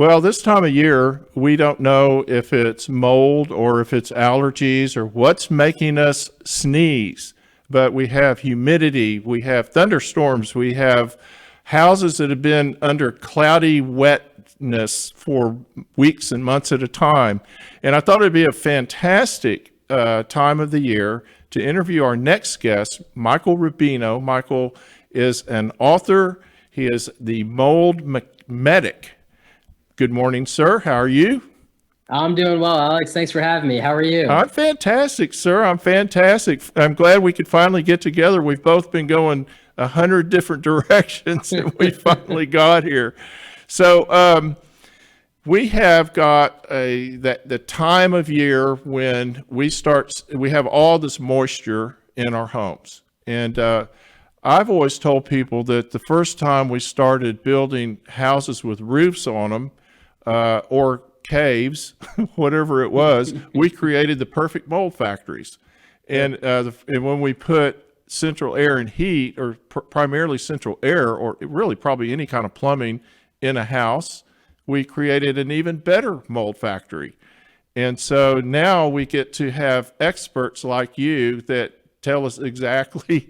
Well, this time of year, we don't know if it's mold or if it's allergies or what's making us sneeze. But we have humidity, we have thunderstorms, we have houses that have been under cloudy wetness for weeks and months at a time. And I thought it'd be a fantastic time of the year to interview our next guest, Michael Rubino. Michael is an author. He is the mold medic. Good morning, sir. How are you? I'm doing well, Alex. Thanks for having me. How are you? I'm fantastic, sir. I'm fantastic. I'm glad we could finally get together. We've both been going 100 different directions, and we finally got here. So we have got the time of year when we have all this moisture in our homes, and I've always told people that the first time we started building houses with roofs on them, or caves, whatever it was, we created the perfect mold factories. And when we put central air and heat, or primarily central air, or really probably any kind of plumbing in a house, we created an even better mold factory. And so now we get to have experts like you that tell us exactly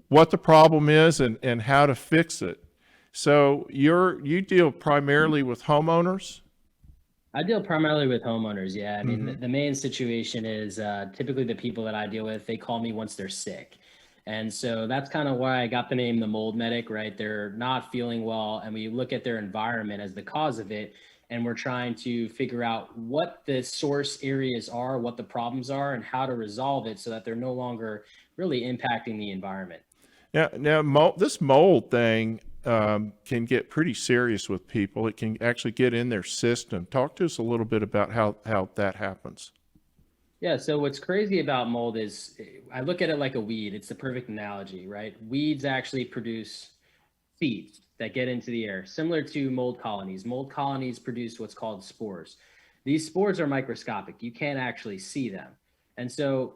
what the problem is and how to fix it. So you deal primarily with homeowners? I deal primarily with homeowners. Yeah. I mean, the main situation is typically the people that I deal with, they call me once they're sick. And so that's kind of why I got the name the mold medic, right? They're not feeling well, and we look at their environment as the cause of it. And we're trying to figure out what the source areas are, what the problems are, and how to resolve it so that they're no longer really impacting the environment. Now, this mold thing can get pretty serious with people. It can actually get in their system. Talk to us a little bit about how that happens. Yeah, so what's crazy about mold is I look at it like a weed. It's the perfect analogy, right? Weeds actually produce seeds that get into the air, similar to mold colonies. Mold colonies produce what's called spores. These spores are microscopic. You can't actually see them. And so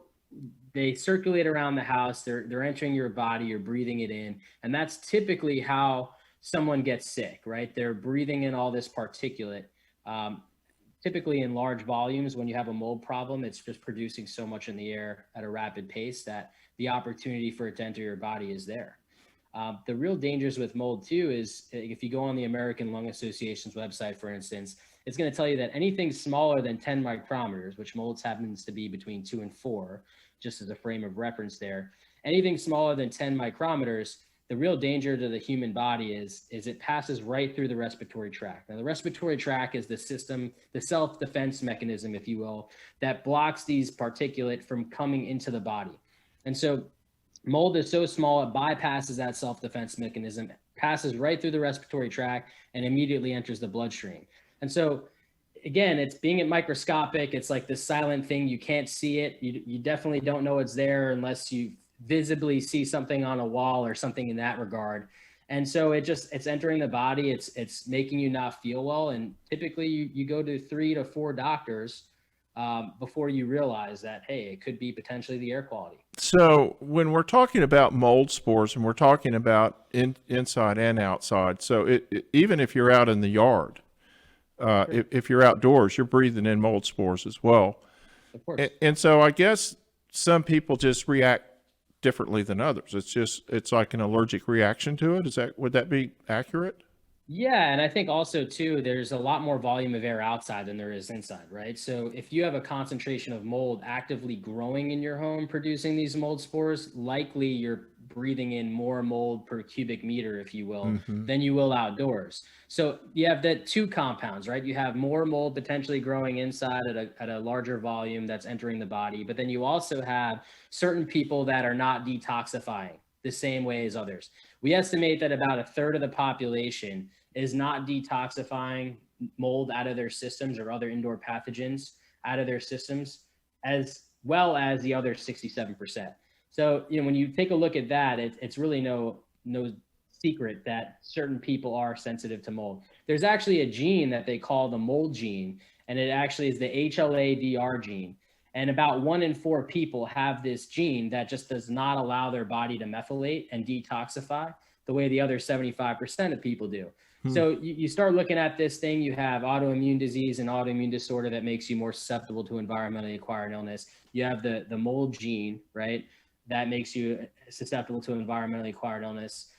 they circulate around the house. They're entering your body, you're breathing it in, and that's typically how someone gets sick, right? They're breathing in all this particulate. Um, Typically in large volumes, when you have a mold problem, it's just producing so much in the air at a rapid pace that the opportunity for it to enter your body is there. The real dangers with mold too is if you go on the American Lung Association's website, for instance, it's going to tell you that anything smaller than 10 micrometers, which molds happens to be between 2 and 4, just as a frame of reference there, anything smaller than 10 micrometers, the real danger to the human body is it passes right through the respiratory tract. Now, the respiratory tract is the system, the self-defense mechanism, if you will, that blocks these particulate from coming into the body. And so mold is so small, it bypasses that self-defense mechanism, passes right through the respiratory tract, and immediately enters the bloodstream. And so, again, it's being it microscopic. It's like this silent thing. You can't see it. You definitely don't know it's there unless you visibly see something on a wall or something in that regard. And so it's entering the body. It's making you not feel well. And typically you go to 3 to 4 doctors before you realize that, hey, it could be potentially the air quality. So when we're talking about mold spores, and we're talking about inside and outside, so even if you're out in the yard, if you're outdoors, you're breathing in mold spores as well. Of course. And so I guess some people just react differently than others. It's like an allergic reaction to it. Would that be accurate? Yeah, and I think also too, there's a lot more volume of air outside than there is inside, right? So if you have a concentration of mold actively growing in your home, producing these mold spores, likely you're breathing in more mold per cubic meter, if you will, than you will outdoors. So you have the two compounds, right? You have more mold potentially growing inside at a larger volume that's entering the body, but then you also have certain people that are not detoxifying the same way as others. We estimate that about a third of the population is not detoxifying mold out of their systems or other indoor pathogens out of their systems, as well as the other 67%. So, when you take a look at that, it's really no secret that certain people are sensitive to mold. There's actually a gene that they call the mold gene, and it actually is the HLA-DR gene. And about 1 in 4 people have this gene that just does not allow their body to methylate and detoxify the way the other 75% of people do. So you start looking at this thing, you have autoimmune disease and autoimmune disorder that makes you more susceptible to environmentally acquired illness. You have the mold gene, right? That makes you susceptible to environmentally acquired illness.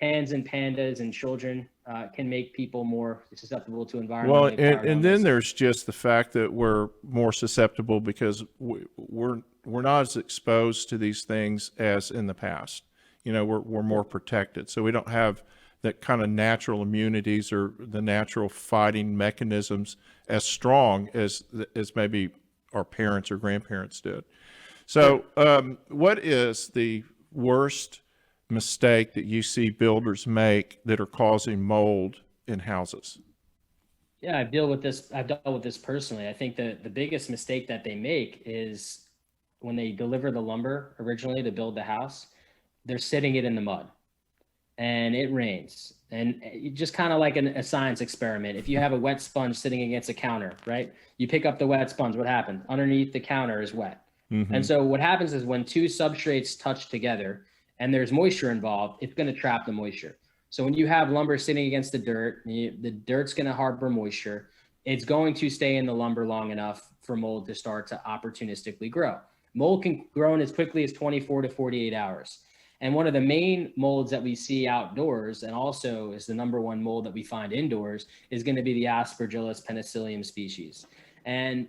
Pans and pandas and children can make people more susceptible to Well, environmentally acquired and then illness. there's just the fact that we're more susceptible because we're not as exposed to these things as in the past. You know, we're more protected, so we don't have that kind of natural immunities or the natural fighting mechanisms as strong as maybe our parents or grandparents did. So, what is the worst mistake that you see builders make that are causing mold in houses? Yeah, I've dealt with this personally. I think the biggest mistake that they make is when they deliver the lumber originally to build the house, they're sitting it in the mud and it rains. And just kind of like a science experiment. If you have a wet sponge sitting against a counter, right? You pick up the wet sponge, what happens? Underneath the counter is wet. And so what happens is when two substrates touch together and there's moisture involved, it's going to trap the moisture. So when you have lumber sitting against the dirt, the dirt's going to harbor moisture. It's going to stay in the lumber long enough for mold to start to opportunistically grow. Mold can grow in as quickly as 24 to 48 hours. And one of the main molds that we see outdoors, and also is the number one mold that we find indoors, is going to be the Aspergillus penicillium species. And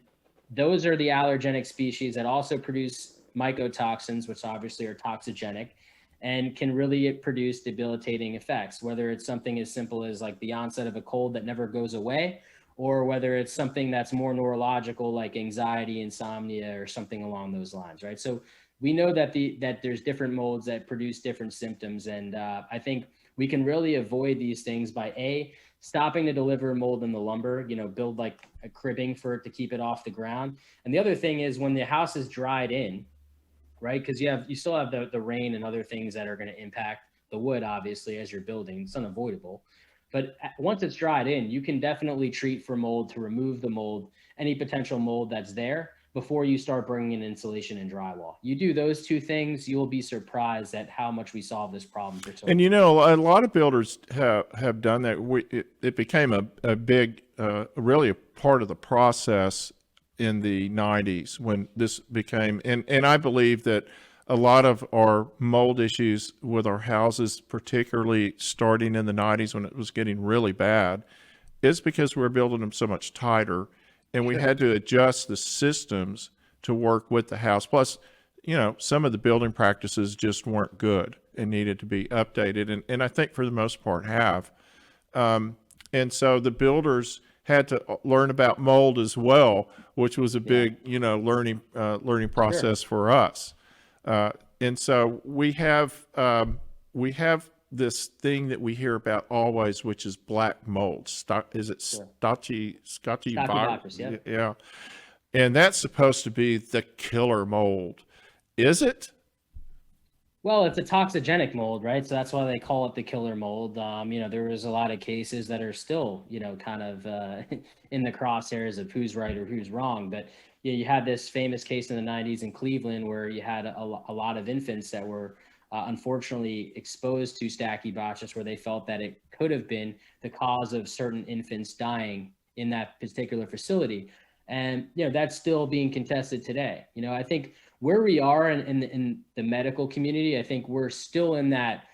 those are the allergenic species that also produce mycotoxins, which obviously are toxigenic and can really produce debilitating effects, whether it's something as simple as like the onset of a cold that never goes away, or whether it's something that's more neurological, like anxiety, insomnia, or something along those lines, right? So we know that there's different molds that produce different symptoms. And I think we can really avoid these things by stopping to deliver mold in the lumber, build like a cribbing for it to keep it off the ground. And the other thing is when the house is dried in, right? Because you still have the rain and other things that are going to impact the wood, obviously, as you're building. It's unavoidable. But once it's dried in, you can definitely treat for mold to remove the mold, any potential mold that's there, before you start bringing in insulation and drywall. You do those two things, you'll be surprised at how much we solve this problem. And a lot of builders have done that. It became a big, really a part of the process in the 90s when this became, and I believe that a lot of our mold issues with our houses, particularly starting in the 90s when it was getting really bad, is because we were building them so much tighter. And we had to adjust the systems to work with the house. Plus, some of the building practices just weren't good and needed to be updated. And I think for the most part have. And so the builders had to learn about mold as well, which was a big, learning process for us. And so we have this thing that we hear about always, which is black mold. Is it Scotchy virus? Yeah. And that's supposed to be the killer mold. Is it? Well, it's a toxigenic mold, right? So that's why they call it the killer mold. There was a lot of cases that are still, kind of in the crosshairs of who's right or who's wrong. But you had this famous case in the 90s in Cleveland where you had a lot of infants that were unfortunately exposed to Stachybotrys, where they felt that it could have been the cause of certain infants dying in that particular facility. And, that's still being contested today. I think where we are in the medical community, I think we're still in that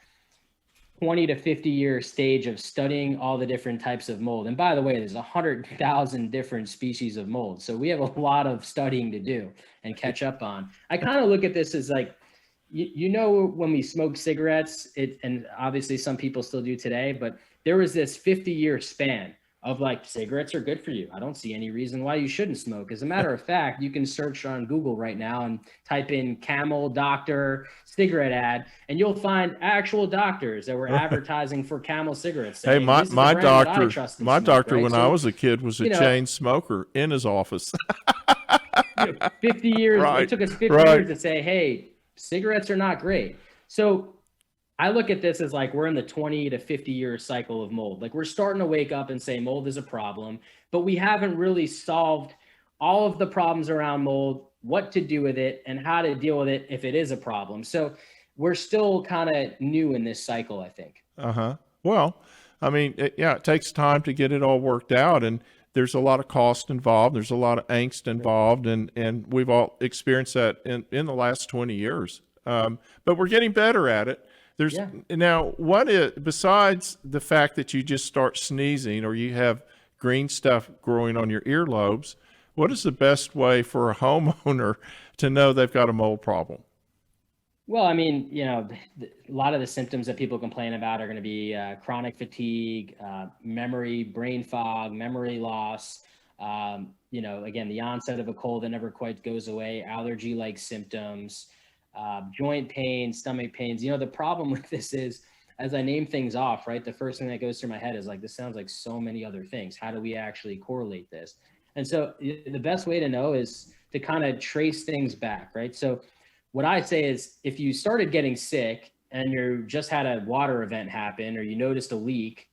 20 to 50 year stage of studying all the different types of mold. And by the way, there's 100,000 different species of mold. So we have a lot of studying to do and catch up on. I kind of look at this as like, when we smoke cigarettes, and obviously some people still do today, but there was this 50-year span of like, cigarettes are good for you. I don't see any reason why you shouldn't smoke. As a matter of fact, you can search on Google right now and type in Camel Doctor cigarette ad, and you'll find actual doctors that were advertising for Camel cigarettes. Hey, my doctor right? when I was a kid was a chain smoker in his office. 50 years, right, it took us 50 years to say, hey, cigarettes are not great. So I look at this as like we're in the 20 to 50 year cycle of mold. Like we're starting to wake up and say mold is a problem, but we haven't really solved all of the problems around mold, what to do with it, and how to deal with it if it is a problem. So we're still kind of new in this cycle, I think. Well, I mean, yeah, it takes time to get it all worked out, and there's a lot of cost involved. There's a lot of angst involved, and we've all experienced that in the last 20 years. But we're getting better at it. There's Yeah. now what is, besides the fact that you just start sneezing or you have green stuff growing on your earlobes, what is the best way for a homeowner to know they've got a mold problem? Well, I mean, a lot of the symptoms that people complain about are going to be chronic fatigue, memory, brain fog, memory loss. Again, the onset of a cold that never quite goes away, allergy-like symptoms, joint pain, stomach pains. The problem with this is, as I name things off, right, the first thing that goes through my head is like, this sounds like so many other things. How do we actually correlate this? And so the best way to know is to kind of trace things back, right? So what I say is, if you started getting sick and you just had a water event happen, or you noticed a leak,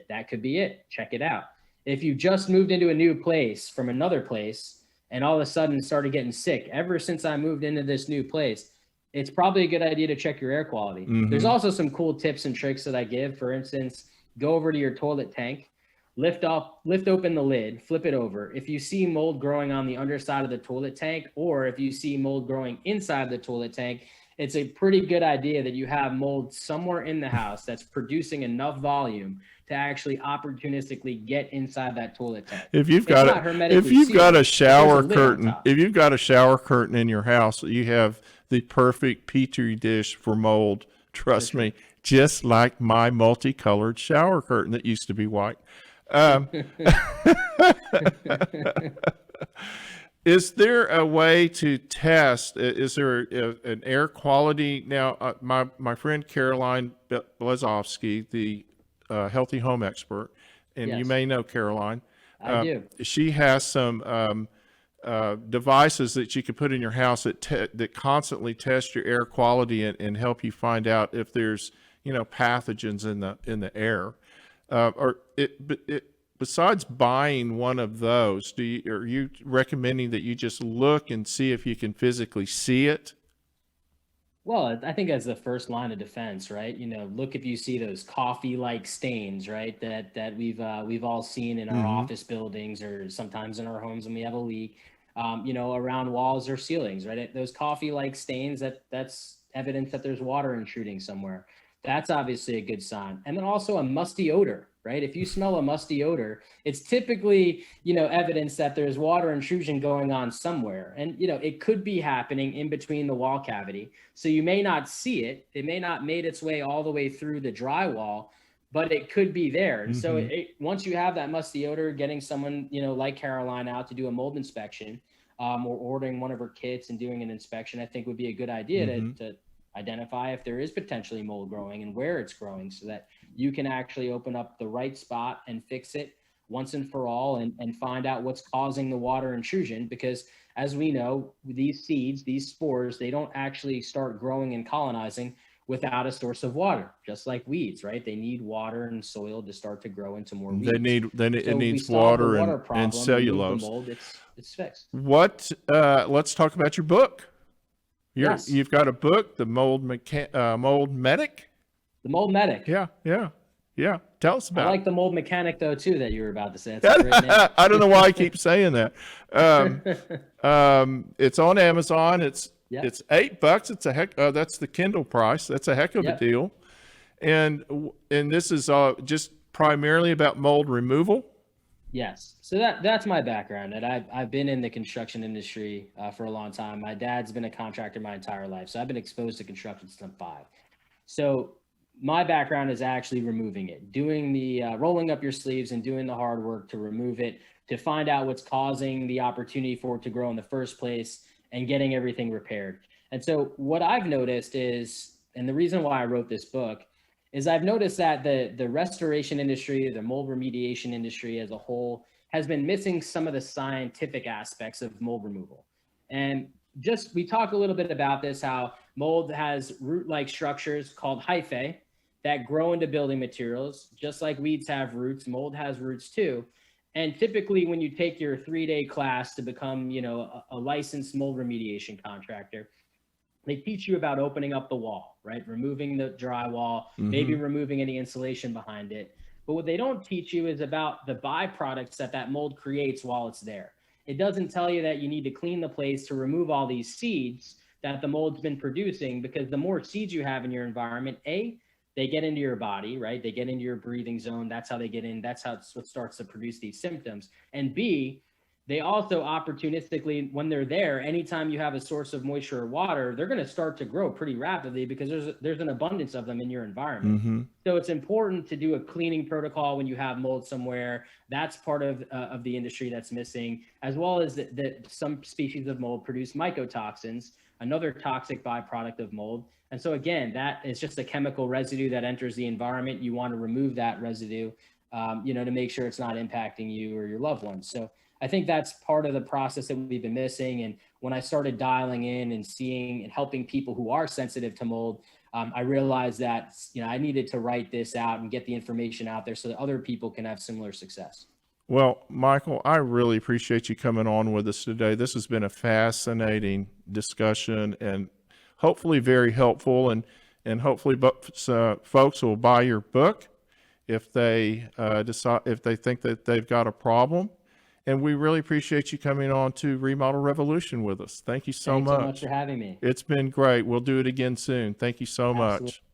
that could be it. Check it out. If you just moved into a new place from another place and all of a sudden started getting sick, ever since I moved into this new place, it's probably a good idea to check your air quality. Mm-hmm. There's also some cool tips and tricks that I give. For instance, go over to your toilet tank, lift open the lid, flip it over. If you see mold growing on the underside of the toilet tank, or if you see mold growing inside the toilet tank, it's a pretty good idea that you have mold somewhere in the house that's producing enough volume to actually opportunistically get inside that toilet tank. If you've got a shower curtain, if you've got a shower curtain in your house, you have the perfect petri dish for mold. Trust me, just like my multicolored shower curtain that used to be white. Is there a way to test? Is there an air quality? Now, my friend Caroline Blazowski, the healthy home expert, and Yes. you may know Caroline. I do. She has some devices that you can put in your house that constantly test your air quality and help you find out if there's pathogens in the air. Besides buying one of those, are you recommending that you just look and see if you can physically see it? Well, I think as the first line of defense, right? Look if you see those coffee-like stains, right? That we've all seen in our office buildings, or sometimes in our homes when we have a leak, around walls or ceilings, right? Those coffee-like stains, that's evidence that there's water intruding somewhere. That's obviously a good sign. And then also a musty odor, right? If you smell a musty odor, it's typically, evidence that there's water intrusion going on somewhere. And, it could be happening in between the wall cavity. So you may not see it. It may not made its way all the way through the drywall, but it could be there. And so once you have that musty odor, getting someone, like Caroline out to do a mold inspection, or ordering one of her kits and doing an inspection, I think would be a good idea to identify if there is potentially mold growing and where it's growing, so that you can actually open up the right spot and fix it once and for all, and find out what's causing the water intrusion. Because as we know, these seeds, these spores, they don't actually start growing and colonizing without a source of water, just like weeds, right? They need water and soil to start to grow into more weeds. It needs water and cellulose. Mold, it's fixed. Let's talk about your book. Yes. You've got a book, the Mold Medic. The Mold Medic. Yeah. Tell us about it. I like the Mold Mechanic, though, too, that you were about to say. That's a great name. I don't know why I keep saying that. It's on Amazon. It's $8. It's a heck. That's the Kindle price. That's a heck of a deal. And this is just primarily about mold removal. Yes. So that's my background. And I've been in the construction industry for a long time. My dad's been a contractor my entire life, so I've been exposed to construction since I'm 5. So my background is actually removing it, doing the rolling up your sleeves and doing the hard work to remove it, to find out what's causing the opportunity for it to grow in the first place, and getting everything repaired. And so what I've noticed is, and the reason why I wrote this book, is I've noticed that the restoration industry, the mold remediation industry as a whole, has been missing some of the scientific aspects of mold removal. And we talked a little bit about this, how mold has root-like structures called hyphae that grow into building materials. Just like weeds have roots, mold has roots too. And typically when you take your 3-day class to become, a licensed mold remediation contractor, they teach you about opening up the wall, right? Removing the drywall, maybe removing any insulation behind it. But what they don't teach you is about the byproducts that mold creates while it's there. It doesn't tell you that you need to clean the place to remove all these seeds that the mold's been producing, because the more seeds you have in your environment, they get into your body, right? They get into your breathing zone. That's how they get in. That's how it's what starts to produce these symptoms. And B, they also opportunistically, when they're there, anytime you have a source of moisture or water, they're going to start to grow pretty rapidly because there's an abundance of them in your environment. Mm-hmm. So it's important to do a cleaning protocol when you have mold somewhere. That's part of the industry that's missing, as well as that some species of mold produce mycotoxins, another toxic byproduct of mold. And so again, that is just a chemical residue that enters the environment. You want to remove that residue, to make sure it's not impacting you or your loved ones. So I think that's part of the process that we've been missing. And when I started dialing in and seeing and helping people who are sensitive to mold, I realized that, I needed to write this out and get the information out there so that other people can have similar success. Well, Michael, I really appreciate you coming on with us today. This has been a fascinating discussion and hopefully very helpful. And hopefully folks will buy your book if they if they think that they've got a problem. And we really appreciate you coming on to Remodel Revolution with us. Thank you so much. Thanks so much for having me. It's been great. We'll do it again soon. Thank you so much.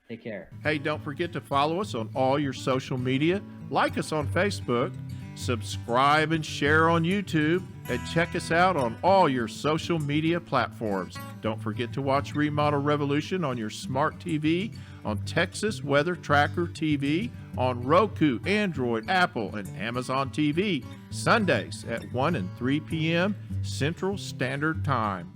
Take care. Hey, don't forget to follow us on all your social media, like us on Facebook, subscribe and share on YouTube, and check us out on all your social media platforms. Don't forget to watch Remodel Revolution on your smart TV, on Texas Weather Tracker TV, on Roku, Android, Apple, and Amazon TV, Sundays at 1 and 3 p.m. Central Standard Time.